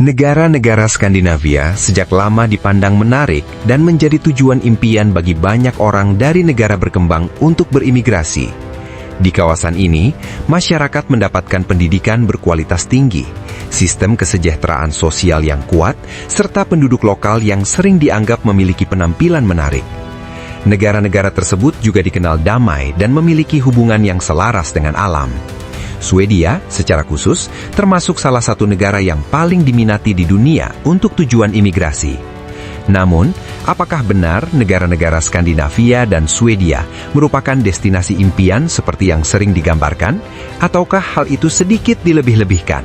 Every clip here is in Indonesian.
Negara-negara Skandinavia sejak lama dipandang menarik dan menjadi tujuan impian bagi banyak orang dari negara berkembang untuk berimigrasi. Di kawasan ini, masyarakat mendapatkan pendidikan berkualitas tinggi, sistem kesejahteraan sosial yang kuat, serta penduduk lokal yang sering dianggap memiliki penampilan menarik. Negara-negara tersebut juga dikenal damai dan memiliki hubungan yang selaras dengan alam. Swedia, secara khusus, termasuk salah satu negara yang paling diminati di dunia untuk tujuan imigrasi. Namun, apakah benar negara-negara Skandinavia dan Swedia merupakan destinasi impian seperti yang sering digambarkan? Ataukah hal itu sedikit dilebih-lebihkan?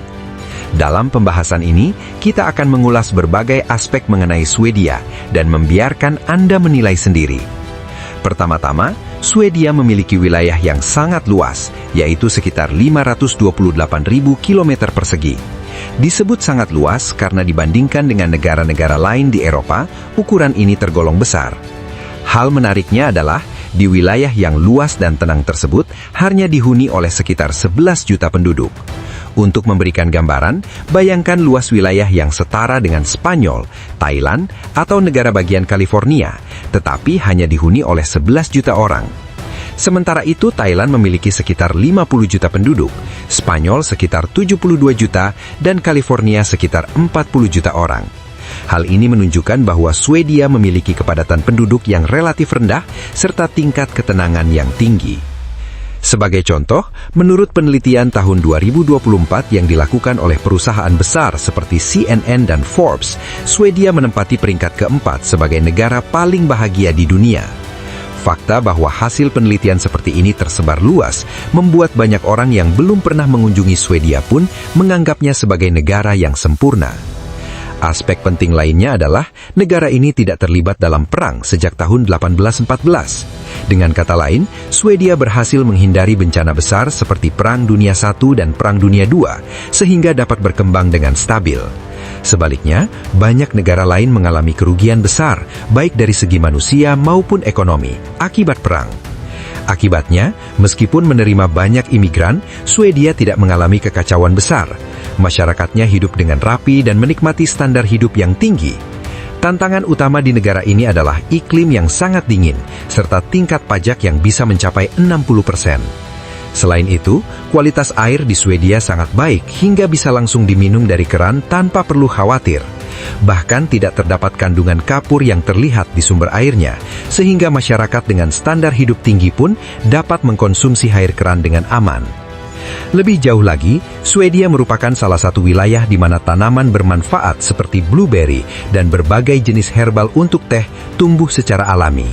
Dalam pembahasan ini, kita akan mengulas berbagai aspek mengenai Swedia dan membiarkan Anda menilai sendiri. Pertama-tama, Swedia memiliki wilayah yang sangat luas, yaitu sekitar 528.000 km persegi. Disebut sangat luas karena dibandingkan dengan negara-negara lain di Eropa, ukuran ini tergolong besar. Hal menariknya adalah, di wilayah yang luas dan tenang tersebut, hanya dihuni oleh sekitar 11 juta penduduk. Untuk memberikan gambaran, bayangkan luas wilayah yang setara dengan Spanyol, Thailand, atau negara bagian California, tetapi hanya dihuni oleh 11 juta orang. Sementara itu, Thailand memiliki sekitar 50 juta penduduk, Spanyol sekitar 72 juta, dan California sekitar 40 juta orang. Hal ini menunjukkan bahwa Swedia memiliki kepadatan penduduk yang relatif rendah, serta tingkat ketenangan yang tinggi. Sebagai contoh, menurut penelitian tahun 2024 yang dilakukan oleh perusahaan besar seperti CNN dan Forbes, Swedia menempati peringkat keempat sebagai negara paling bahagia di dunia. Fakta bahwa hasil penelitian seperti ini tersebar luas membuat banyak orang yang belum pernah mengunjungi Swedia pun menganggapnya sebagai negara yang sempurna. Aspek penting lainnya adalah negara ini tidak terlibat dalam perang sejak tahun 1814. Dengan kata lain, Swedia berhasil menghindari bencana besar seperti Perang Dunia I dan Perang Dunia II, sehingga dapat berkembang dengan stabil. Sebaliknya, banyak negara lain mengalami kerugian besar, baik dari segi manusia maupun ekonomi, akibat perang. Akibatnya, meskipun menerima banyak imigran, Swedia tidak mengalami kekacauan besar. Masyarakatnya hidup dengan rapi dan menikmati standar hidup yang tinggi. Tantangan utama di negara ini adalah iklim yang sangat dingin, serta tingkat pajak yang bisa mencapai 60%. Selain itu, kualitas air di Swedia sangat baik hingga bisa langsung diminum dari keran tanpa perlu khawatir. Bahkan tidak terdapat kandungan kapur yang terlihat di sumber airnya, sehingga masyarakat dengan standar hidup tinggi pun dapat mengkonsumsi air keran dengan aman. Lebih jauh lagi, Swedia merupakan salah satu wilayah di mana tanaman bermanfaat seperti blueberry dan berbagai jenis herbal untuk teh tumbuh secara alami.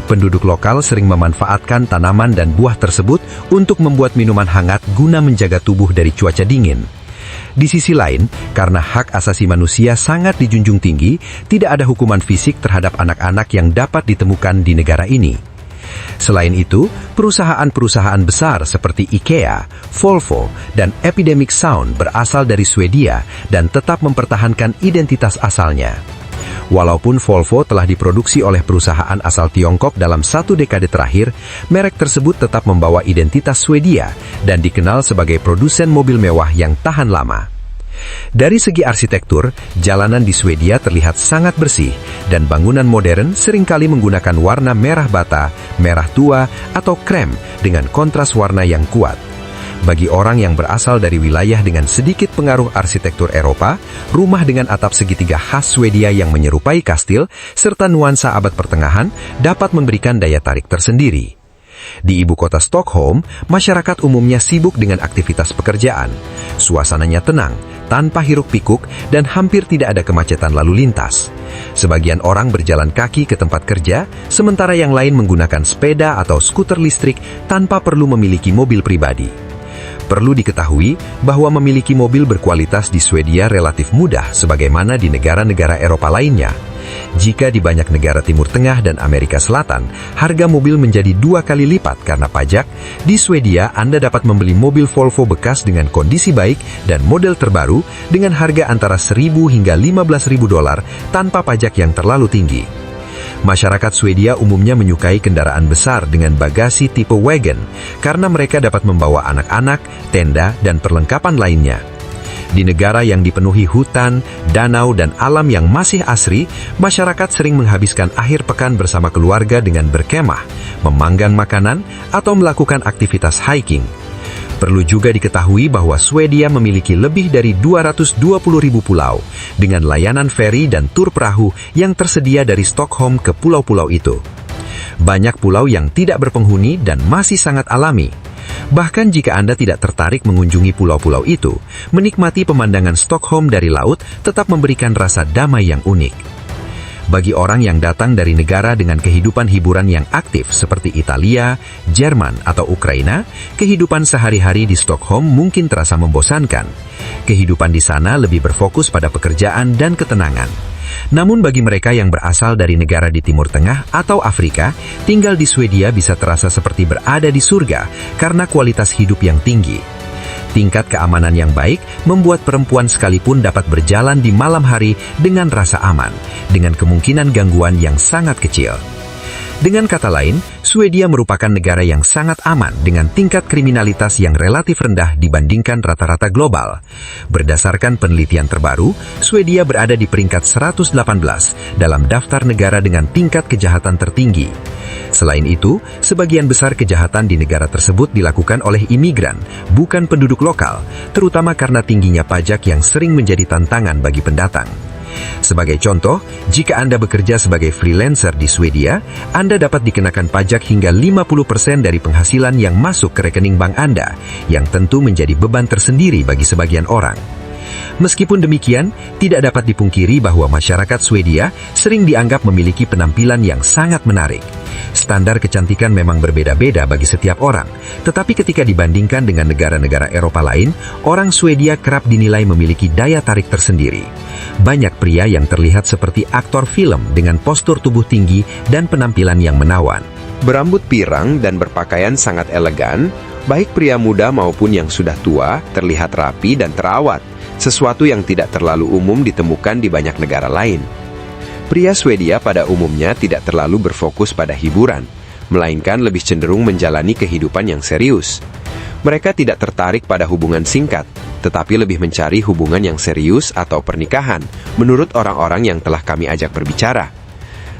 Penduduk lokal sering memanfaatkan tanaman dan buah tersebut untuk membuat minuman hangat guna menjaga tubuh dari cuaca dingin. Di sisi lain, karena hak asasi manusia sangat dijunjung tinggi, tidak ada hukuman fisik terhadap anak-anak yang dapat ditemukan di negara ini. Selain itu, perusahaan-perusahaan besar seperti IKEA, Volvo, dan Epidemic Sound berasal dari Swedia dan tetap mempertahankan identitas asalnya. Walaupun Volvo telah diproduksi oleh perusahaan asal Tiongkok dalam 1 dekade terakhir, merek tersebut tetap membawa identitas Swedia dan dikenal sebagai produsen mobil mewah yang tahan lama. Dari segi arsitektur, jalanan di Swedia terlihat sangat bersih dan bangunan modern seringkali menggunakan warna merah bata, merah tua, atau krem dengan kontras warna yang kuat. Bagi orang yang berasal dari wilayah dengan sedikit pengaruh arsitektur Eropa, rumah dengan atap segitiga khas Swedia yang menyerupai kastil serta nuansa abad pertengahan dapat memberikan daya tarik tersendiri. Di ibu kota Stockholm, masyarakat umumnya sibuk dengan aktivitas pekerjaan. Suasananya tenang, tanpa hiruk-pikuk, dan hampir tidak ada kemacetan lalu lintas. Sebagian orang berjalan kaki ke tempat kerja, sementara yang lain menggunakan sepeda atau skuter listrik tanpa perlu memiliki mobil pribadi. Perlu diketahui bahwa memiliki mobil berkualitas di Swedia relatif mudah sebagaimana di negara-negara Eropa lainnya. Jika di banyak negara Timur Tengah dan Amerika Selatan, harga mobil menjadi 2 kali lipat karena pajak, di Swedia Anda dapat membeli mobil Volvo bekas dengan kondisi baik dan model terbaru dengan harga antara $1.000 hingga $15.000 tanpa pajak yang terlalu tinggi. Masyarakat Swedia umumnya menyukai kendaraan besar dengan bagasi tipe wagon karena mereka dapat membawa anak-anak, tenda, dan perlengkapan lainnya. Di negara yang dipenuhi hutan, danau, dan alam yang masih asri, masyarakat sering menghabiskan akhir pekan bersama keluarga dengan berkemah, memanggang makanan, atau melakukan aktivitas hiking. Perlu juga diketahui bahwa Swedia memiliki lebih dari 220.000 pulau, dengan layanan feri dan tur perahu yang tersedia dari Stockholm ke pulau-pulau itu. Banyak pulau yang tidak berpenghuni dan masih sangat alami. Bahkan jika Anda tidak tertarik mengunjungi pulau-pulau itu, menikmati pemandangan Stockholm dari laut tetap memberikan rasa damai yang unik. Bagi orang yang datang dari negara dengan kehidupan hiburan yang aktif seperti Italia, Jerman, atau Ukraina, kehidupan sehari-hari di Stockholm mungkin terasa membosankan. Kehidupan di sana lebih berfokus pada pekerjaan dan ketenangan. Namun bagi mereka yang berasal dari negara di Timur Tengah atau Afrika, tinggal di Swedia bisa terasa seperti berada di surga karena kualitas hidup yang tinggi. Tingkat keamanan yang baik membuat perempuan sekalipun dapat berjalan di malam hari dengan rasa aman, dengan kemungkinan gangguan yang sangat kecil. Dengan kata lain, Swedia merupakan negara yang sangat aman dengan tingkat kriminalitas yang relatif rendah dibandingkan rata-rata global. Berdasarkan penelitian terbaru, Swedia berada di peringkat 118 dalam daftar negara dengan tingkat kejahatan tertinggi. Selain itu, sebagian besar kejahatan di negara tersebut dilakukan oleh imigran, bukan penduduk lokal, terutama karena tingginya pajak yang sering menjadi tantangan bagi pendatang. Sebagai contoh, jika Anda bekerja sebagai freelancer di Swedia, Anda dapat dikenakan pajak hingga 50% dari penghasilan yang masuk ke rekening bank Anda, yang tentu menjadi beban tersendiri bagi sebagian orang. Meskipun demikian, tidak dapat dipungkiri bahwa masyarakat Swedia sering dianggap memiliki penampilan yang sangat menarik. Standar kecantikan memang berbeda-beda bagi setiap orang, tetapi ketika dibandingkan dengan negara-negara Eropa lain, orang Swedia kerap dinilai memiliki daya tarik tersendiri. Banyak pria yang terlihat seperti aktor film dengan postur tubuh tinggi dan penampilan yang menawan. Berambut pirang dan berpakaian sangat elegan, baik pria muda maupun yang sudah tua terlihat rapi dan terawat, sesuatu yang tidak terlalu umum ditemukan di banyak negara lain. Pria Swedia pada umumnya tidak terlalu berfokus pada hiburan, melainkan lebih cenderung menjalani kehidupan yang serius. Mereka tidak tertarik pada hubungan singkat, tetapi lebih mencari hubungan yang serius atau pernikahan, menurut orang-orang yang telah kami ajak berbicara.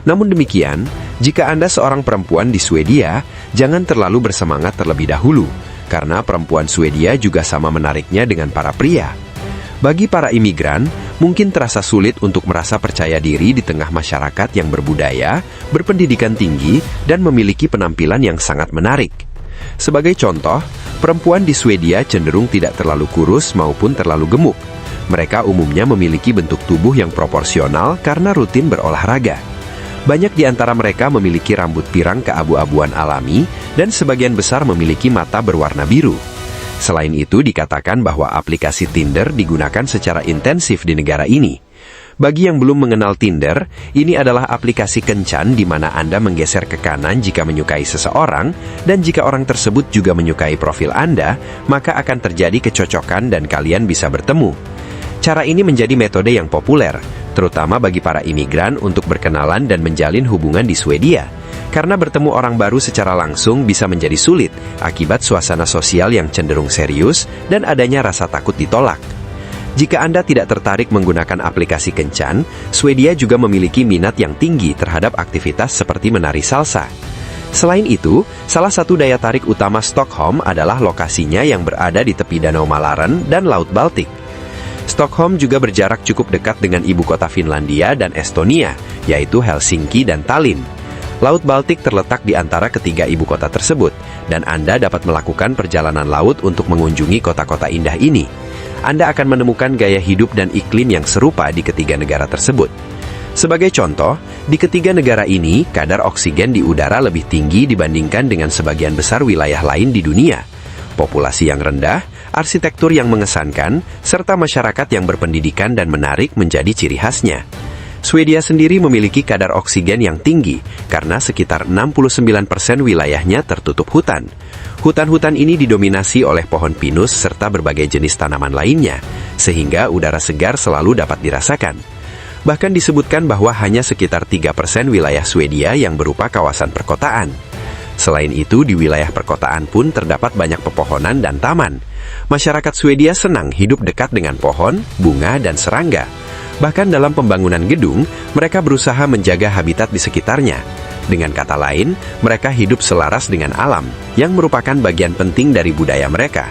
Namun demikian, jika Anda seorang perempuan di Swedia, jangan terlalu bersemangat terlebih dahulu, karena perempuan Swedia juga sama menariknya dengan para pria. Bagi para imigran, mungkin terasa sulit untuk merasa percaya diri di tengah masyarakat yang berbudaya, berpendidikan tinggi, dan memiliki penampilan yang sangat menarik. Sebagai contoh, perempuan di Swedia cenderung tidak terlalu kurus maupun terlalu gemuk. Mereka umumnya memiliki bentuk tubuh yang proporsional karena rutin berolahraga. Banyak di antara mereka memiliki rambut pirang keabu-abuan alami, dan sebagian besar memiliki mata berwarna biru. Selain itu, dikatakan bahwa aplikasi Tinder digunakan secara intensif di negara ini. Bagi yang belum mengenal Tinder, ini adalah aplikasi kencan di mana Anda menggeser ke kanan jika menyukai seseorang, dan jika orang tersebut juga menyukai profil Anda, maka akan terjadi kecocokan dan kalian bisa bertemu. Cara ini menjadi metode yang populer, terutama bagi para imigran untuk berkenalan dan menjalin hubungan di Swedia. Karena bertemu orang baru secara langsung bisa menjadi sulit akibat suasana sosial yang cenderung serius dan adanya rasa takut ditolak. Jika Anda tidak tertarik menggunakan aplikasi kencan, Swedia juga memiliki minat yang tinggi terhadap aktivitas seperti menari salsa. Selain itu, salah satu daya tarik utama Stockholm adalah lokasinya yang berada di tepi Danau Mälaren dan Laut Baltik. Stockholm juga berjarak cukup dekat dengan ibu kota Finlandia dan Estonia, yaitu Helsinki dan Tallinn. Laut Baltik terletak di antara ketiga ibu kota tersebut, dan Anda dapat melakukan perjalanan laut untuk mengunjungi kota-kota indah ini. Anda akan menemukan gaya hidup dan iklim yang serupa di ketiga negara tersebut. Sebagai contoh, di ketiga negara ini, kadar oksigen di udara lebih tinggi dibandingkan dengan sebagian besar wilayah lain di dunia. Populasi yang rendah, arsitektur yang mengesankan, serta masyarakat yang berpendidikan dan menarik menjadi ciri khasnya. Swedia sendiri memiliki kadar oksigen yang tinggi karena sekitar 69% wilayahnya tertutup hutan. Hutan-hutan ini didominasi oleh pohon pinus serta berbagai jenis tanaman lainnya, sehingga udara segar selalu dapat dirasakan. Bahkan disebutkan bahwa hanya sekitar 3% wilayah Swedia yang berupa kawasan perkotaan. Selain itu, di wilayah perkotaan pun terdapat banyak pepohonan dan taman, Masyarakat Swedia senang hidup dekat dengan pohon, bunga, dan serangga. Bahkan dalam pembangunan gedung, mereka berusaha menjaga habitat di sekitarnya. Dengan kata lain, mereka hidup selaras dengan alam, yang merupakan bagian penting dari budaya mereka.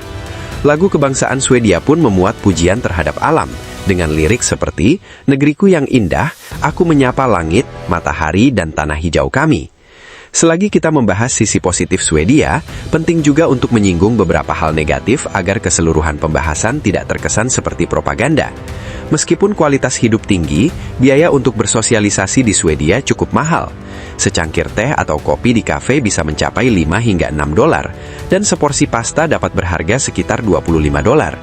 Lagu kebangsaan Swedia pun memuat pujian terhadap alam, dengan lirik seperti, "Negeriku yang indah, aku menyapa langit, matahari, dan tanah hijau kami." Selagi kita membahas sisi positif Swedia, penting juga untuk menyinggung beberapa hal negatif agar keseluruhan pembahasan tidak terkesan seperti propaganda. Meskipun kualitas hidup tinggi, biaya untuk bersosialisasi di Swedia cukup mahal. Secangkir teh atau kopi di kafe bisa mencapai 5 hingga 6 dolar, dan seporsi pasta dapat berharga sekitar 25 dolar.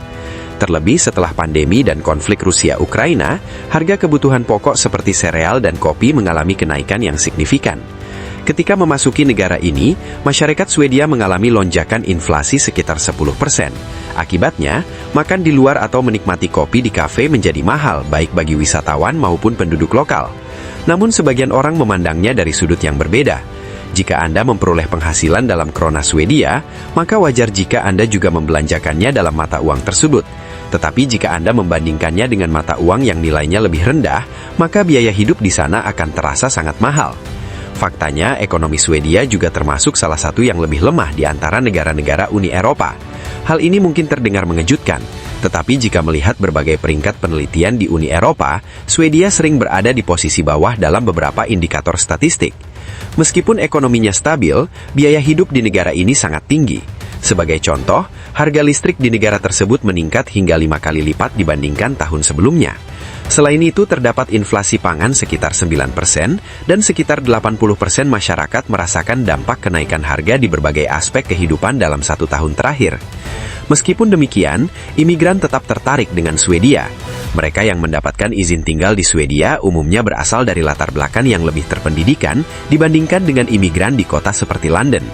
Terlebih setelah pandemi dan konflik Rusia-Ukraina, harga kebutuhan pokok seperti sereal dan kopi mengalami kenaikan yang signifikan. Ketika memasuki negara ini, masyarakat Swedia mengalami lonjakan inflasi sekitar 10%. Akibatnya, makan di luar atau menikmati kopi di kafe menjadi mahal baik bagi wisatawan maupun penduduk lokal. Namun sebagian orang memandangnya dari sudut yang berbeda. Jika Anda memperoleh penghasilan dalam krona Swedia, maka wajar jika Anda juga membelanjakannya dalam mata uang tersebut. Tetapi jika Anda membandingkannya dengan mata uang yang nilainya lebih rendah, maka biaya hidup di sana akan terasa sangat mahal. Faktanya, ekonomi Swedia juga termasuk salah satu yang lebih lemah di antara negara-negara Uni Eropa. Hal ini mungkin terdengar mengejutkan, tetapi jika melihat berbagai peringkat penelitian di Uni Eropa, Swedia sering berada di posisi bawah dalam beberapa indikator statistik. Meskipun ekonominya stabil, biaya hidup di negara ini sangat tinggi. Sebagai contoh, harga listrik di negara tersebut meningkat hingga 5 kali lipat dibandingkan tahun sebelumnya. Selain itu, terdapat inflasi pangan sekitar 9% dan sekitar 80% masyarakat merasakan dampak kenaikan harga di berbagai aspek kehidupan dalam 1 tahun terakhir. Meskipun demikian, imigran tetap tertarik dengan Swedia. Mereka yang mendapatkan izin tinggal di Swedia umumnya berasal dari latar belakang yang lebih terpendidikan dibandingkan dengan imigran di kota seperti London.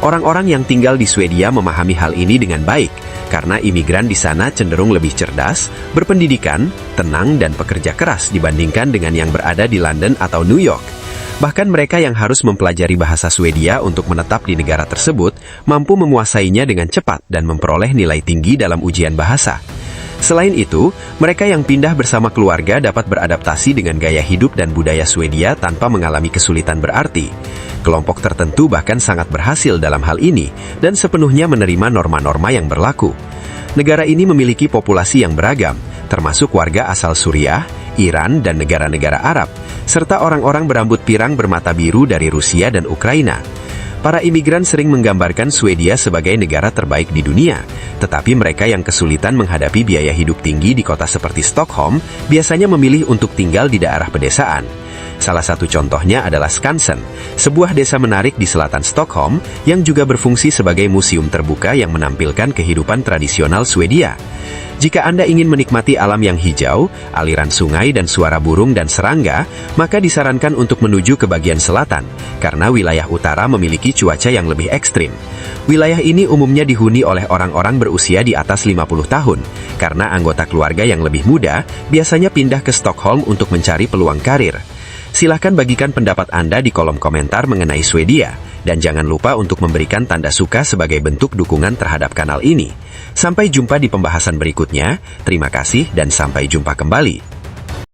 Orang-orang yang tinggal di Swedia memahami hal ini dengan baik, karena imigran di sana cenderung lebih cerdas, berpendidikan, tenang, dan pekerja keras dibandingkan dengan yang berada di London atau New York. Bahkan mereka yang harus mempelajari bahasa Swedia untuk menetap di negara tersebut, mampu menguasainya dengan cepat dan memperoleh nilai tinggi dalam ujian bahasa. Selain itu, mereka yang pindah bersama keluarga dapat beradaptasi dengan gaya hidup dan budaya Swedia tanpa mengalami kesulitan berarti. Kelompok tertentu bahkan sangat berhasil dalam hal ini dan sepenuhnya menerima norma-norma yang berlaku. Negara ini memiliki populasi yang beragam, termasuk warga asal Suriah, Iran, dan negara-negara Arab, serta orang-orang berambut pirang bermata biru dari Rusia dan Ukraina. Para imigran sering menggambarkan Swedia sebagai negara terbaik di dunia, tetapi mereka yang kesulitan menghadapi biaya hidup tinggi di kota seperti Stockholm biasanya memilih untuk tinggal di daerah pedesaan. Salah satu contohnya adalah Skansen, sebuah desa menarik di selatan Stockholm yang juga berfungsi sebagai museum terbuka yang menampilkan kehidupan tradisional Swedia. Jika Anda ingin menikmati alam yang hijau, aliran sungai dan suara burung dan serangga, maka disarankan untuk menuju ke bagian selatan, karena wilayah utara memiliki cuaca yang lebih ekstrim. Wilayah ini umumnya dihuni oleh orang-orang berusia di atas 50 tahun, karena anggota keluarga yang lebih muda biasanya pindah ke Stockholm untuk mencari peluang karir. Silahkan bagikan pendapat Anda di kolom komentar mengenai Swedia, dan jangan lupa untuk memberikan tanda suka sebagai bentuk dukungan terhadap kanal ini. Sampai jumpa di pembahasan berikutnya, terima kasih dan sampai jumpa kembali.